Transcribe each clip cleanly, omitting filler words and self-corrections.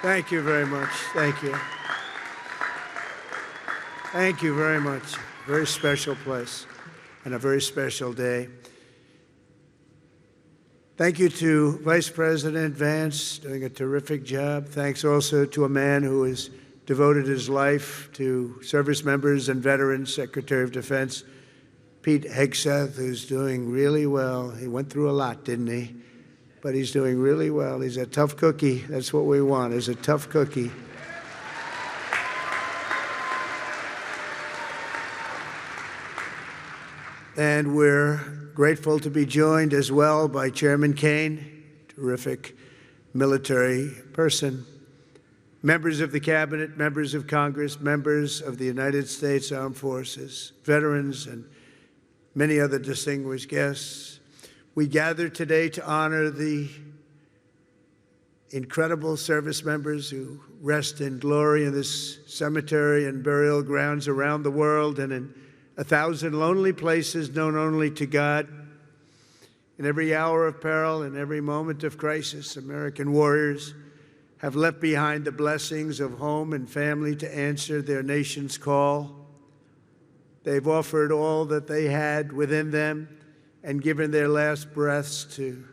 Thank you very much. Thank you. Thank you very much. Very special place and a very special day. Thank you to Vice President Vance, doing a terrific job. Thanks also to a man who has devoted his life to service members and veterans, Secretary of Defense Pete Hegseth, who's doing really well. He went through a lot, didn't he? But he's doing really well. He's a tough cookie. That's what we want, is a tough cookie. And we're grateful to be joined as well by Chairman Kaine, terrific military person, members of the Cabinet, members of Congress, members of the United States Armed Forces, veterans, and many other distinguished guests. We gather today to honor the incredible service members who rest in glory in this cemetery and burial grounds around the world and in 1,000 lonely places known only to God. In every hour of peril, in every moment of crisis, American warriors have left behind the blessings of home and family to answer their nation's call. They've offered all that they had within them and given their last breaths to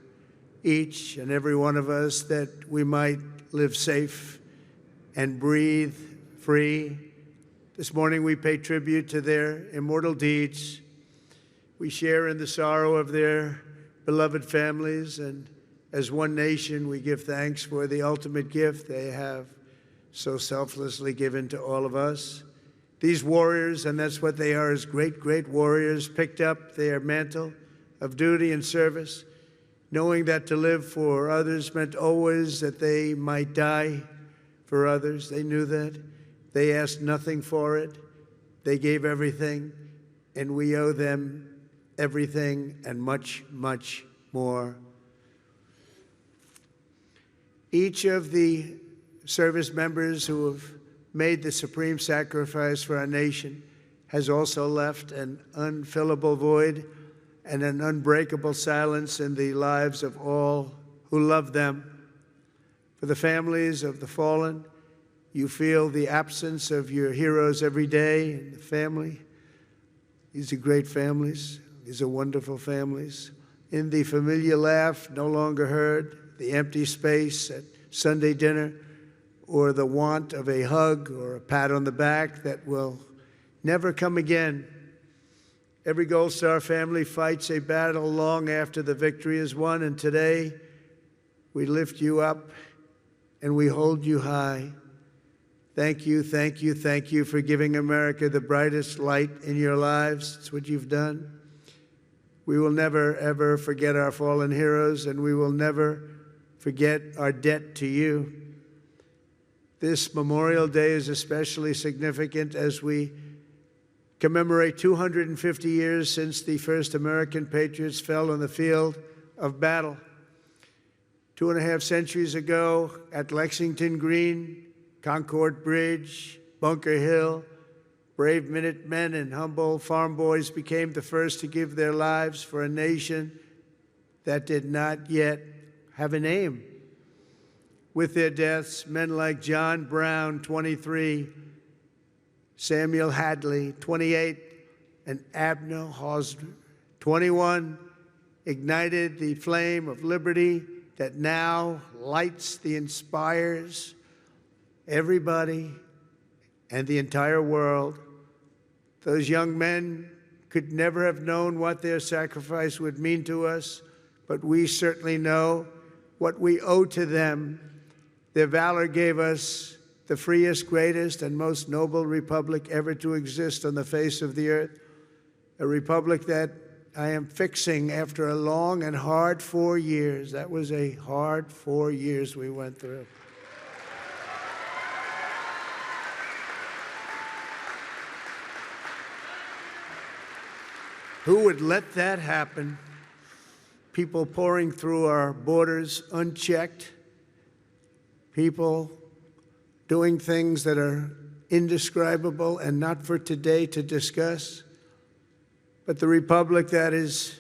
each and every one of us that we might live safe and breathe free. This morning we pay tribute to their immortal deeds. We share in the sorrow of their beloved families, and as one nation we give thanks for the ultimate gift they have so selflessly given to all of us. These warriors, and that's what they are, as great, great warriors, picked up their mantle of duty and service, knowing that to live for others meant always that they might die for others. They knew that. They asked nothing for it. They gave everything, and we owe them everything and much, much more. Each of the service members who have made the supreme sacrifice for our nation has also left an unfillable void and an unbreakable silence in the lives of all who love them. For the families of the fallen, you feel the absence of your heroes every day in the family. These are great families. These are wonderful families. In the familiar laugh no longer heard, the empty space at Sunday dinner, or the want of a hug or a pat on the back that will never come again. Every Gold Star family fights a battle long after the victory is won, and today we lift you up and we hold you high. Thank you, thank you, thank you for giving America the brightest light in your lives. It's what you've done. We will never, ever forget our fallen heroes, and we will never forget our debt to you. This Memorial Day is especially significant as we commemorate 250 years since the first American patriots fell on the field of battle. 2.5 centuries ago at Lexington Green, Concord Bridge, Bunker Hill, brave Minutemen and humble farm boys became the first to give their lives for a nation that did not yet have a name. With their deaths, men like John Brown, 23, Samuel Hadley, 28, and Abner Hosner, 21, ignited the flame of liberty that now lights the inspires everybody and the entire world. Those young men could never have known what their sacrifice would mean to us, but we certainly know what we owe to them. Their valor gave us the freest, greatest, and most noble republic ever to exist on the face of the earth, a republic that I am fixing after a long and hard 4 years. That was a hard 4 years we went through. Who would let that happen? People pouring through our borders unchecked, people doing things that are indescribable and not for today to discuss. But the republic that is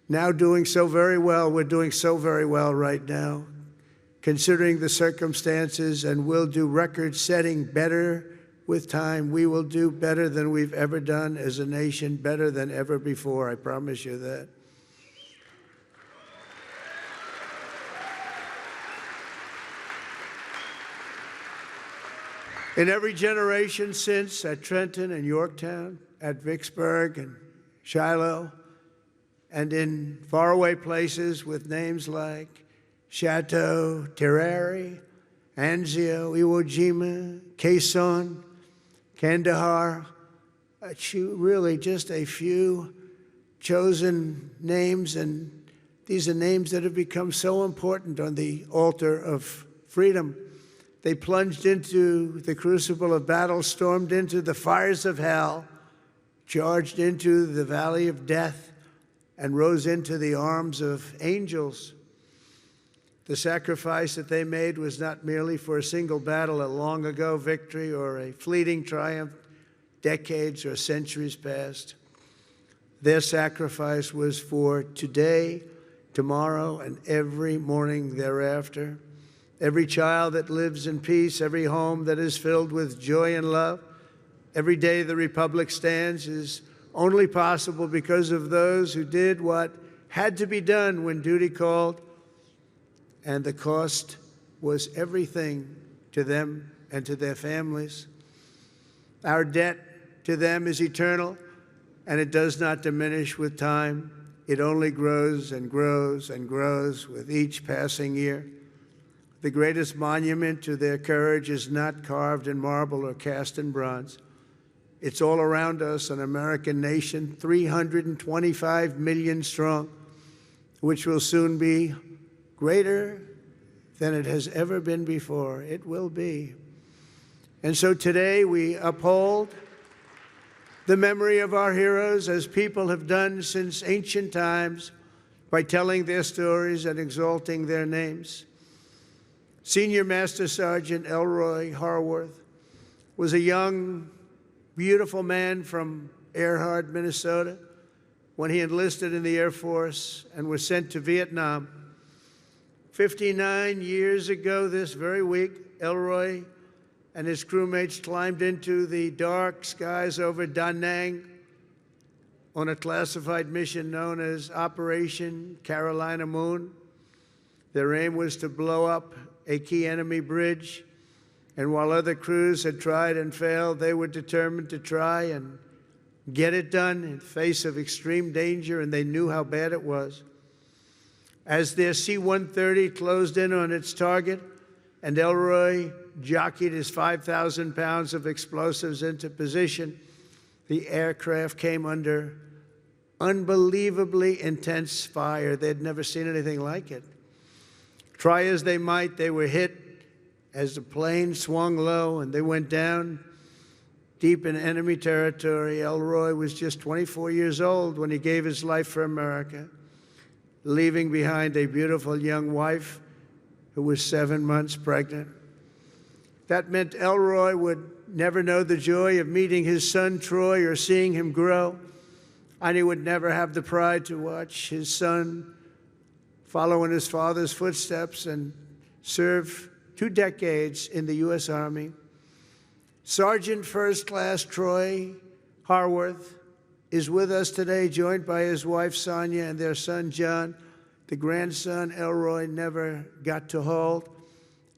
now doing so very well, we're doing so very well right now, considering the circumstances, and we'll do record-setting better with time. We will do better than we've ever done as a nation, better than ever before. I promise you that. In every generation since, at Trenton and Yorktown, at Vicksburg and Shiloh, and in faraway places with names like Chateau, Terrari, Anzio, Iwo Jima, Quezon, Kandahar, really just a few chosen names, and these are names that have become so important on the altar of freedom. They plunged into the crucible of battle, stormed into the fires of hell, charged into the valley of death, and rose into the arms of angels. The sacrifice that they made was not merely for a single battle, a long ago victory, or a fleeting triumph, decades or centuries past. Their sacrifice was for today, tomorrow, and every morning thereafter. Every child that lives in peace, every home that is filled with joy and love, every day the Republic stands is only possible because of those who did what had to be done when duty called, and the cost was everything to them and to their families. Our debt to them is eternal, and it does not diminish with time. It only grows and grows and grows with each passing year. The greatest monument to their courage is not carved in marble or cast in bronze. It's all around us, an American nation, 325 million strong, which will soon be greater than it has ever been before. It will be. And so today we uphold the memory of our heroes, as people have done since ancient times, by telling their stories and exalting their names. Senior Master Sergeant Elroy Harworth was a young, beautiful man from Earhart, Minnesota, when he enlisted in the Air Force and was sent to Vietnam. 59 years ago this very week, Elroy and his crewmates climbed into the dark skies over Da Nang on a classified mission known as Operation Carolina Moon. Their aim was to blow up a key enemy bridge, and while other crews had tried and failed, they were determined to try and get it done in face of extreme danger, and they knew how bad it was. As their C-130 closed in on its target, and Elroy jockeyed his 5,000 pounds of explosives into position, the aircraft came under unbelievably intense fire. They'd never seen anything like it. Try as they might, they were hit as the plane swung low and they went down deep in enemy territory. Elroy was just 24 years old when he gave his life for America, leaving behind a beautiful young wife who was 7 months pregnant. That meant Elroy would never know the joy of meeting his son Troy or seeing him grow, and he would never have the pride to watch his son follow in his father's footsteps and serve 2 decades in the U.S. Army. Sergeant First Class Troy Harworth is with us today, joined by his wife Sonia and their son John, the grandson Elroy never got to hold.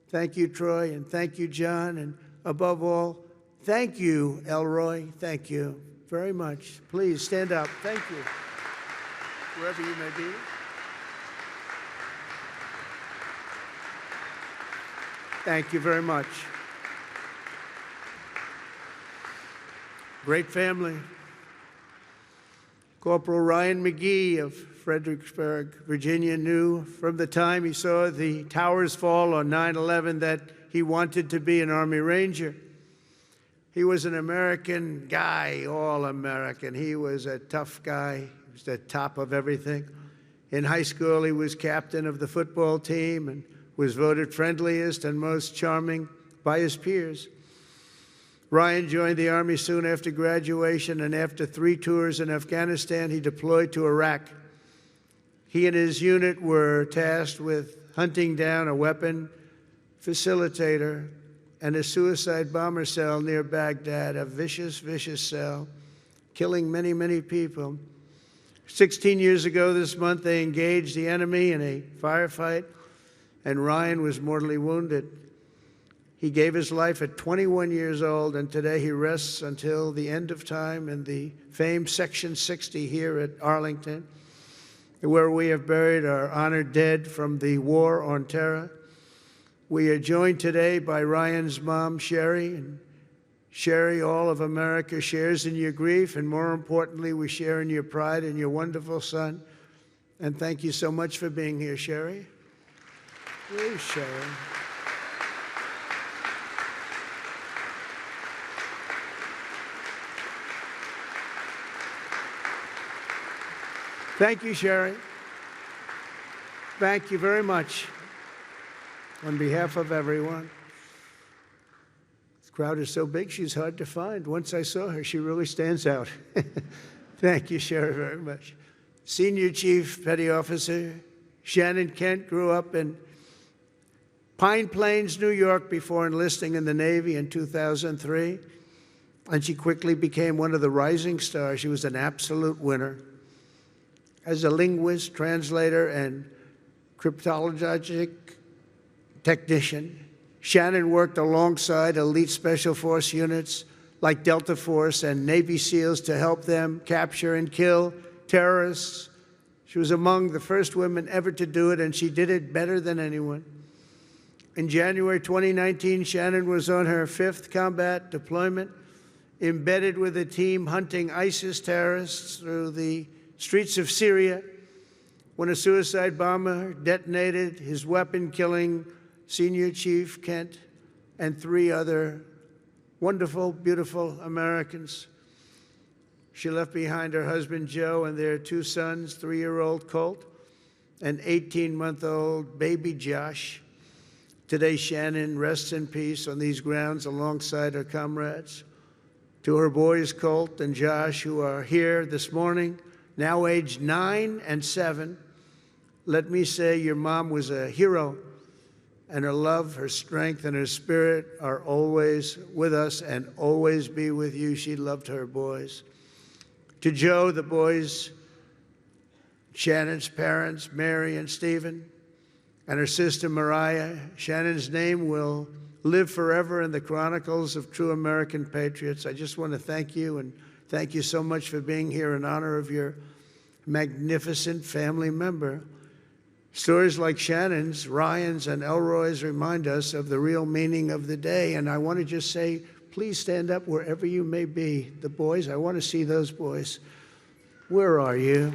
Thank you, Troy, and thank you, John, and above all, thank you, Elroy. Thank you very much. Please stand up. Thank you, wherever you may be. Thank you very much. Great family. Corporal Ryan McGee of Fredericksburg, Virginia, knew from the time he saw the towers fall on 9/11 that he wanted to be an Army Ranger. He was an American guy, all American. He was a tough guy. He was the top of everything. In high school, he was captain of the football team and was voted friendliest and most charming by his peers. Ryan joined the Army soon after graduation, and after 3 tours in Afghanistan, he deployed to Iraq. He and his unit were tasked with hunting down a weapon facilitator and a suicide bomber cell near Baghdad, a vicious, vicious cell, killing many, many people. 16 years ago this month, they engaged the enemy in a firefight, and Ryan was mortally wounded. He gave his life at 21 years old, and today he rests until the end of time in the famed Section 60 here at Arlington, where we have buried our honored dead from the War on Terror. We are joined today by Ryan's mom, Sherry. And Sherry, all of America shares in your grief, and more importantly, we share in your pride in your wonderful son. And thank you so much for being here, Sherry. Please, Sherry. Thank you, Sherry. Thank you very much. On behalf of everyone. This crowd is so big, she's hard to find. Once I saw her, she really stands out. Thank you, Sherry, very much. Senior Chief Petty Officer Shannon Kent grew up in Pine Plains, New York, before enlisting in the Navy in 2003. And she quickly became one of the rising stars. She was an absolute winner. As a linguist, translator, and cryptologic technician, Shannon worked alongside elite special force units like Delta Force and Navy SEALs to help them capture and kill terrorists. She was among the first women ever to do it, and she did it better than anyone. In January 2019, Shannon was on her 5th combat deployment, embedded with a team hunting ISIS terrorists through the streets of Syria, when a suicide bomber detonated his weapon, killing Senior Chief Kent and 3 other wonderful, beautiful Americans. She left behind her husband, Joe, and their 2 sons, 3-year-old Colt and 18-month-old baby Josh. Today, Shannon rests in peace on these grounds alongside her comrades. To her boys, Colt and Josh, who are here this morning, now aged 9 and 7, let me say your mom was a hero, and her love, her strength, and her spirit are always with us and always be with you. She loved her boys. To Joe, the boys, Shannon's parents, Mary and Stephen, and her sister Mariah, Shannon's name will live forever in the chronicles of true American patriots. I just want to thank you, and thank you so much for being here in honor of your magnificent family member. Stories like Shannon's, Ryan's, and Elroy's remind us of the real meaning of the day. And I want to just say, please stand up wherever you may be. The boys, I want to see those boys. Where are you?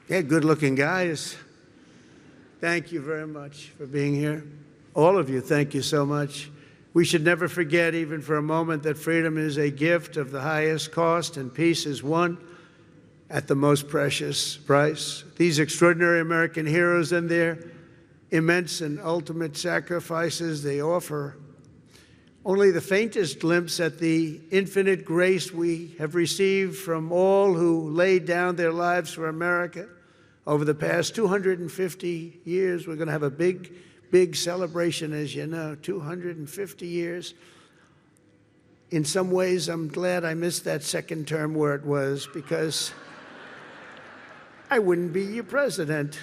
Yeah, good-looking guys. Thank you very much for being here. All of you, thank you so much. We should never forget, even for a moment, that freedom is a gift of the highest cost and peace is won at the most precious price. These extraordinary American heroes and their immense and ultimate sacrifices, they offer only the faintest glimpse at the infinite grace we have received from all who laid down their lives for America. Over the past 250 years, we're going to have a big, big celebration, as you know, 250 years. In some ways, I'm glad I missed that second term where it was, because I wouldn't be your president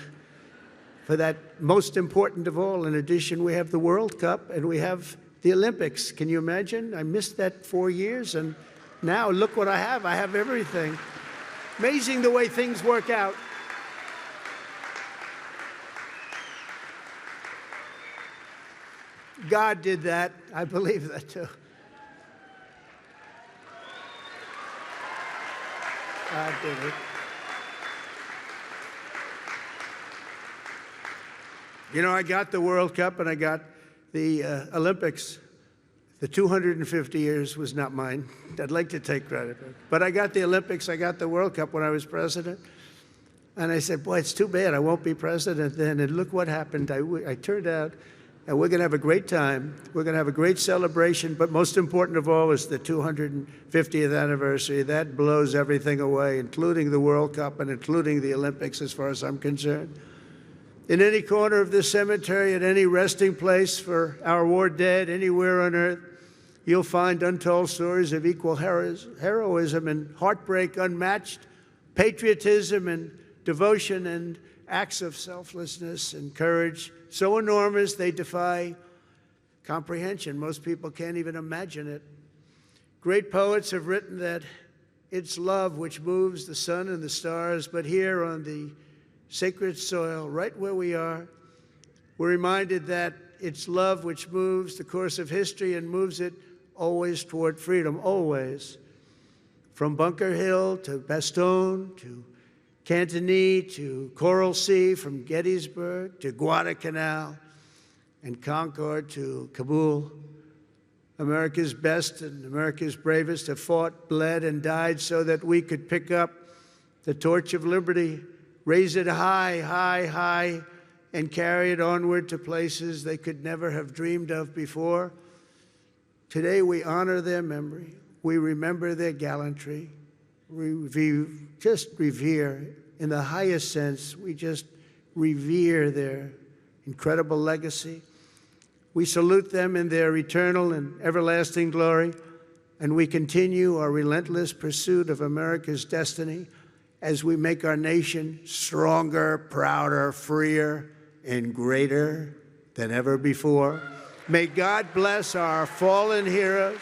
for that most important of all. In addition, we have the World Cup and we have the Olympics. Can you imagine? I missed that 4 years, and now look what I have. I have everything. Amazing the way things work out. God did that. I believe that too. I did it. You know, I got the World Cup and I got the Olympics. The 250 years was not mine. I'd like to take credit. But I got the Olympics, I got the World Cup when I was president. And I said, boy, it's too bad I won't be president then. And look what happened. I turned out, and we're going to have a great time. We're going to have a great celebration. But most important of all is the 250th anniversary. That blows everything away, including the World Cup and including the Olympics, as far as I'm concerned. In any corner of this cemetery, at any resting place for our war dead, anywhere on earth, you'll find untold stories of equal heroism and heartbreak unmatched, patriotism and devotion and acts of selflessness and courage so enormous they defy comprehension. Most people can't even imagine it. Great poets have written that it's love which moves the sun and the stars, but here on the sacred soil, right where we are, we're reminded that it's love which moves the course of history and moves it always toward freedom, always. From Bunker Hill to Bastogne to Cantigny to Coral Sea, from Gettysburg to Guadalcanal and Concord to Kabul. America's best and America's bravest have fought, bled, and died so that we could pick up the torch of liberty, raise it high, high, high, and carry it onward to places they could never have dreamed of before. Today we honor their memory. We remember their gallantry. We just revere, in the highest sense, we just revere their incredible legacy. We salute them in their eternal and everlasting glory, and we continue our relentless pursuit of America's destiny as we make our nation stronger, prouder, freer, and greater than ever before. May God bless our fallen heroes.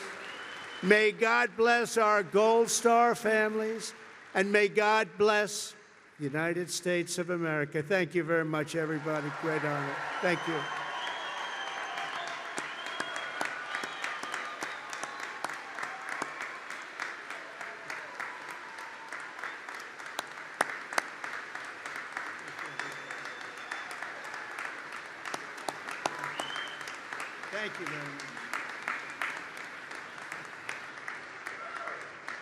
May God bless our Gold Star families, and may God bless the United States of America. Thank you very much, everybody. Great honor. Thank you. Thank you very much.